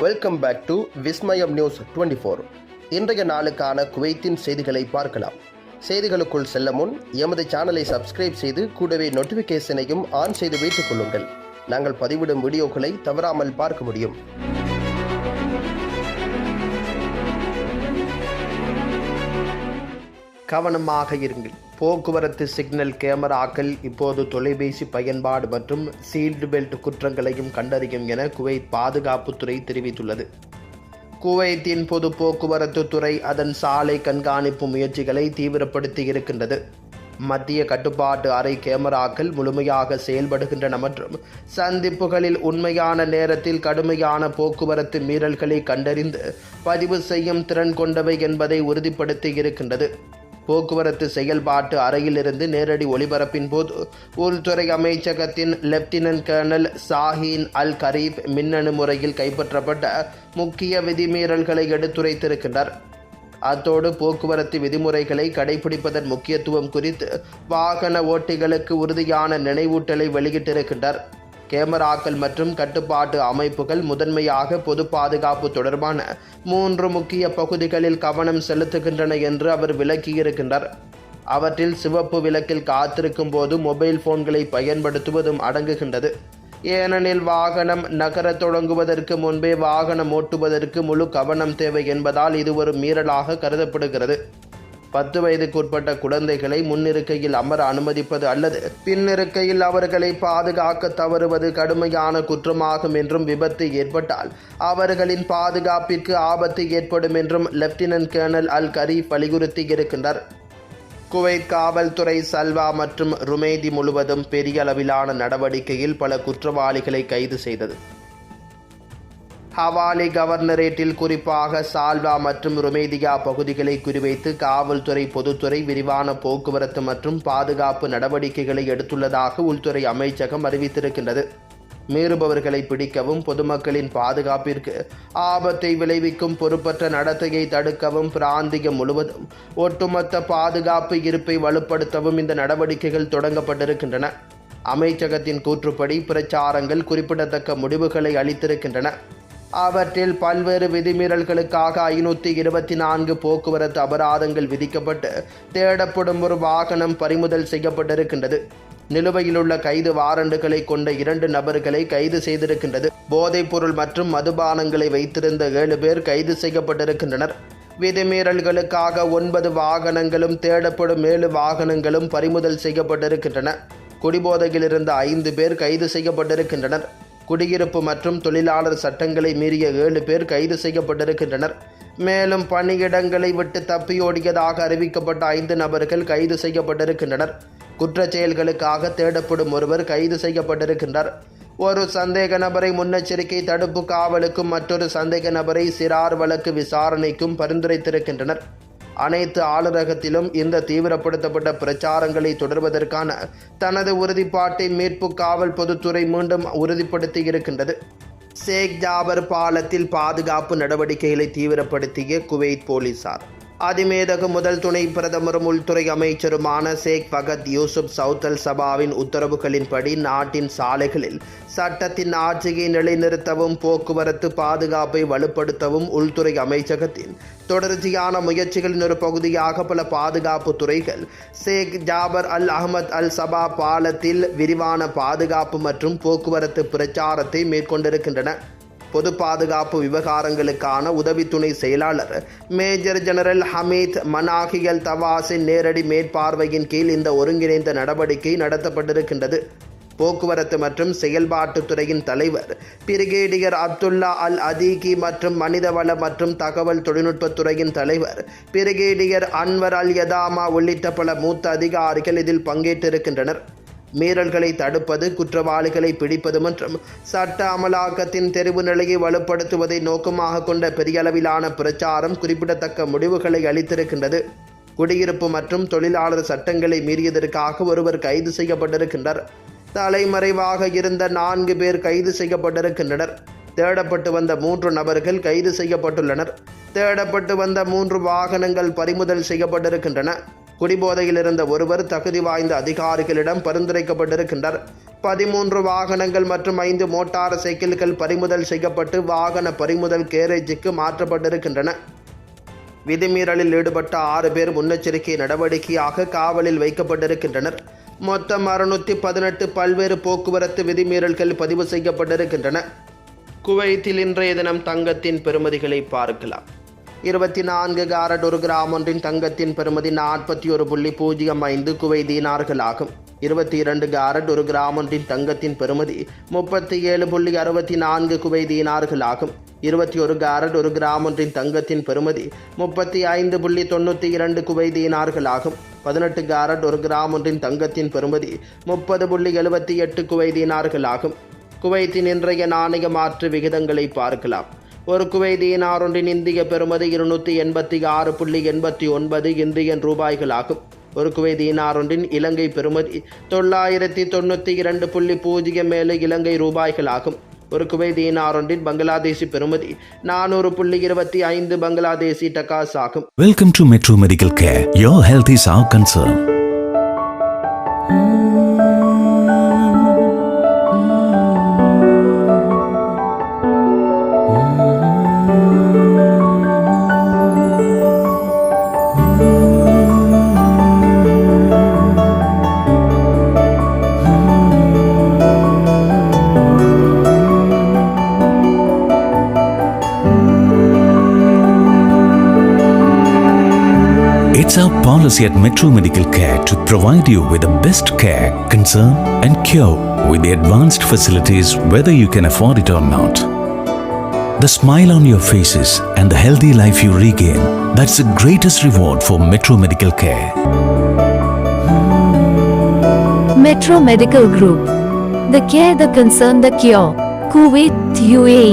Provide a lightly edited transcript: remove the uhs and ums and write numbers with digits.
Welcome back to Vismayam news 24. இன்றைய நாளுக்கான குவைத்தின் செய்திகளை பார்க்கலாம். செய்திகளுக்குள் செல்ல முன் எமது சேனலை சப்ஸ்கிரைப் செய்து கூடவே நோட்டிஃபிகேஷனையும் ஆன் செய்து வைத்துக் கொள்ளுங்கள். நாங்கள் பதிவிடும் வீடியோக்களை தவறாமல் பார்க்க முடியும். கவனமாக இருங்கள். போக்குவரத்து சிக்னல் கேமராக்கள் இப்போது தொலைபேசி பயன்பாடு மற்றும் சீல்டு பெல்ட் குற்றங்களையும் கண்டறியும் என குவைத் பாதுகாப்புத்துறை தெரிவித்துள்ளது. குவைத்தின் பொது போக்குவரத்து துறை அதன் சாலை கண்காணிப்பு முயற்சிகளை தீவிரப்படுத்தி இருக்கின்றது. மத்திய கட்டுப்பாட்டு அறை கேமராக்கள் முழுமையாக செயல்படுகின்றன மற்றும் சந்திப்புகளில் உண்மையான நேரத்தில் கடுமையான போக்குவரத்து மீறல்களை கண்டறிந்து பதிவு செய்யும் திறன் கொண்டவை என்பதை உறுதிப்படுத்தி இருக்கின்றது. போக்குவரத்து செயல்பாட்டு அறையிலிருந்து நேரடி ஒளிபரப்பின் போது உள்துறை அமைச்சகத்தின் லெப்டினன்ட் கர்னல் சாஹீன் அல் கரீப் மின்னணு முறையில் கைப்பற்றப்பட்ட முக்கிய விதிமீறல்களை எடுத்துரைத்திருக்கின்றார். அத்தோடு போக்குவரத்து விதிமுறைகளை கடைபிடிப்பதன் முக்கியத்துவம் குறித்து வாகன ஓட்டிகளுக்கு உறுதியான நினைவூட்டலை வெளியிட்டிருக்கின்றார். கேமராக்கள் மற்றும் கட்டுப்பாட்டு அமைப்புகள் முதன்மையாக பொது பாதுகாப்பு தொடர்பான 3 முக்கிய பகுதிகளில் கவனம் செலுத்துகின்றன என்று அவர் விளக்கியிருக்கின்றார். அவற்றில் சிவப்பு விளக்கில் காத்திருக்கும் போது மொபைல் போன்களை பயன்படுத்துவதும் அடங்குகின்றது. ஏனெனில் வாகனம் நகரத் தொடங்குவதற்கு முன்பே வாகனம் ஓட்டுவதற்கு முழு கவனம் தேவை என்பதால் இது ஒரு மீறலாக கருதப்படுகிறது. 10 வயதுக்குட்பட்ட குழந்தைகளை முன்னிருக்கையில் அமர அனுமதிப்பது அல்லது பின்னிருக்கையில் அவர்களை பாதுகாக்க தவறுவது கடுமையான குற்றமாகும் என்றும் விபத்து ஏற்பட்டால் அவர்களின் பாதுகாப்பிற்கு ஆபத்து ஏற்படும் என்றும் லெப்டினன்ட் கர்னல் அல் கரீப் வலியுறுத்தி இருக்கின்றார். குவைத் காவல்துறை சல்வா மற்றும் ருமேதி முழுவதும் பெரிய அளவிலான நடவடிக்கையில் பல குற்றவாளிகளை கைது செய்தது. ஹவாலி கவர்னரேட்டில் குறிப்பாக சால்வா மற்றும் ருமேதியா பகுதிகளை குறிவைத்து காவல்துறை பொதுத்துறை விரிவான போக்குவரத்து மற்றும் பாதுகாப்பு நடவடிக்கைகளை எடுத்துள்ளதாக உள்துறை அமைச்சகம் அறிவித்திருக்கின்றது. மீறுபவர்களை பிடிக்கவும் பொதுமக்களின் பாதுகாப்பிற்கு ஆபத்தை விளைவிக்கும் பொறுப்பற்ற நடத்தையை தடுக்கவும் பிராந்தியம் முழுவதும் ஒட்டுமொத்த பாதுகாப்பு இருப்பை வலுப்படுத்தவும் இந்த நடவடிக்கைகள் தொடங்கப்பட்டிருக்கின்றன. அமைச்சகத்தின் கூற்றுப்படி பிரச்சாரங்கள் குறிப்பிடத்தக்க முடிவுகளை அளித்திருக்கின்றன. அவற்றில் பல்வேறு விதிமீறல்களுக்காக 524 போக்குவரத்து அபராதங்கள் விதிக்கப்பட்டு தேடப்படும் ஒரு வாகனம் பறிமுதல் செய்யப்பட்டிருக்கின்றது. நிலுவையிலுள்ள கைது வாரண்டுகளை கொண்ட 2 நபர்களை கைது செய்திருக்கின்றது. போதைப்பொருள் மற்றும் மதுபானங்களை வைத்திருந்த 7 பேர் கைது செய்யப்பட்டிருக்கின்றனர். விதிமீறல்களுக்காக 9 வாகனங்களும் தேடப்படும் 7 வாகனங்களும் பறிமுதல் செய்யப்பட்டிருக்கின்றன. குடிபோதையில் இருந்த 5 பேர் கைது செய்யப்பட்டிருக்கின்றனர். குடியிருப்பு மற்றும் தொழிலாளர் சட்டங்களை மீறிய 7 பேர் கைது செய்யப்பட்டிருக்கின்றனர். மேலும் பணியிடங்களை விட்டு தப்பியோடியதாக அறிவிக்கப்பட்ட 5 நபர்கள் கைது செய்யப்பட்டிருக்கின்றனர். குற்றச் செயல்களுக்காக தேடப்படும் ஒருவர் கைது செய்யப்பட்டிருக்கின்றார். ஒரு சந்தேக நபரை முன்னெச்சரிக்கை தடுப்பு காவலுக்கும் மற்றொரு சந்தேக நபரை சிறார் வழக்கு விசாரணைக்கும் பரிந்துரைத்திருக்கின்றனர். அனைத்து ஆளுநரகத்திலும் இந்த தீவிரப்படுத்தப்பட்ட பிரச்சாரங்களை தொடர்வதற்கான தனது உறுதிப்பாட்டை மீட்பு காவல் பொதுத்துறை மீண்டும் உறுதிப்படுத்தி இருக்கின்றது. ஷேக் ஜாபர் பாலத்தில் பாதுகாப்பு நடவடிக்கைகளை தீவிரப்படுத்திய குவைத் போலீசார். அதிமேதகு முதல் துணை பிரதமரும் உள்துறை அமைச்சருமான ஷேக் ஃபகத் யூசுப் சவுத் சபாவின் உத்தரவுகளின்படி நாட்டின் சாலைகளில் சட்டத்தின் ஆட்சியை நிலைநிறுத்தவும் போக்குவரத்து பாதுகாப்பை வலுப்படுத்தவும் உள்துறை அமைச்சகத்தின் தொடர்ச்சியான முயற்சிகளின் ஒரு பகுதியாக பல பாதுகாப்பு துறைகள் ஷேக் ஜாபர் அல் அஹ்மத் அல் சபா பாலத்தில் விரிவான பாதுகாப்பு மற்றும் போக்குவரத்து பிரச்சாரத்தை மேற்கொண்டிருக்கின்றன. பொது பாதுகாப்பு விவகாரங்களுக்கான உதவி துணை செயலாளர் மேஜர் ஜெனரல் ஹமீத் மனாகியல் தவாஸின் நேரடி மேற்பார்வையின் கீழ் இந்த ஒருங்கிணைந்த நடவடிக்கை நடத்தப்பட்டிருக்கின்றது. போக்குவரத்து மற்றும் செயல்பாட்டுத் துறையின் தலைவர் பிரிகேடியர் அப்துல்லா அல் அதீகி மற்றும் மனிதவள மற்றும் தகவல் தொழில்நுட்பத்துறையின் தலைவர் பிரிகேடியர் அன்வர் அல் யதாமா உள்ளிட்ட பல மூத்த அதிகாரிகள் இதில் பங்கேற்றிருக்கின்றனர். மீறல்களை தடுப்பது, குற்றவாளிகளை பிடிப்பது மற்றும் சட்ட அமலாக்கத்தின் தெரிவு நிலையை வலுப்படுத்துவதை நோக்கமாக கொண்ட பெரிய அளவிலான பிரச்சாரம் குறிப்பிடத்தக்க முடிவுகளை அளித்திருக்கின்றது. குடியிருப்பு மற்றும் தொழிலாளர் சட்டங்களை மீறியதற்காக ஒருவர் கைது செய்யப்பட்டிருக்கின்றார். தலைமறைவாக இருந்த 4 பேர் கைது செய்யப்பட்டிருக்கின்றனர். தேடப்பட்டு வந்த 3 நபர்கள் கைது செய்யப்பட்டுள்ளனர். தேடப்பட்டு வந்த 3 வாகனங்கள் பறிமுதல் செய்யப்பட்டிருக்கின்றன. குடிபோதையில் இருந்த ஒருவர் தகுதி வாய்ந்த அதிகாரிகளிடம் பரிந்துரைக்கப்பட்டிருக்கின்றார். 13 வாகனங்கள் மற்றும் 5 மோட்டார் சைக்கிள்கள் பறிமுதல் செய்யப்பட்டு வாகன பறிமுதல் கேரேஜுக்கு மாற்றப்பட்டிருக்கின்றன. விதிமீறலில் ஈடுபட்ட 6 பேர் முன்னெச்சரிக்கை நடவடிக்கையாக காவலில் வைக்கப்பட்டிருக்கின்றனர். மொத்தம் 618 பல்வேறு போக்குவரத்து விதிமீறல்கள் பதிவு செய்யப்பட்டிருக்கின்றன. குவைத்தில் இன்றைய தினம் தங்கத்தின் பெறுமதிகளை பார்க்கலாம். 24 கேரட் 1 கிராம் ஒன்றின் தங்கத்தின் பெறுமதி 41.05 குவைத் தீனார்கள் ஆகும். 22 கேரட் 1 கிராம் ஒன்றின் தங்கத்தின் பெறுமதி 37.64 குவைத் தீனார்கள் ஆகும். 21 கேரட் 1 கிராம் ஒன்றின் தங்கத்தின் பெறுமதி 35.92 குவைத் தீனார்கள் ஆகும். 18 கேரட் 1 கிராம் ஒன்றின் தங்கத்தின் பெறுமதி 30.78 குவைத் தீனார்கள் ஆகும். குவைத்தின் இன்றைய நாணய மாற்று விகிதங்களை பார்க்கலாம். ஒரு குவைத் தீனார் ஒன்றின் இந்திய பெறுமதி 286.89 இந்தியன் ரூபாய்கள் ஆகும். ஒரு குவைத் தீனார் ஒன்றின் இலங்கை பெறுமதி 992.07 இலங்கை ரூபாய்கள் ஆகும். ஒரு குவைத் தீனார் ஒன்றின் பங்களாதேசி பெறுமதி 400.25 பங்களாதேசி டகாஸ் ஆகும். Welcome to Metro Medical Care. Your health is our concern. It's our policy at Metro Medical Care to provide you with the best care, concern and cure with the advanced facilities whether you can afford it or not. The smile on your faces and the healthy life you regain, that's the greatest reward for Metro Medical Care. Metro Medical Group. The care, the concern, the cure. Kuwait, UAE.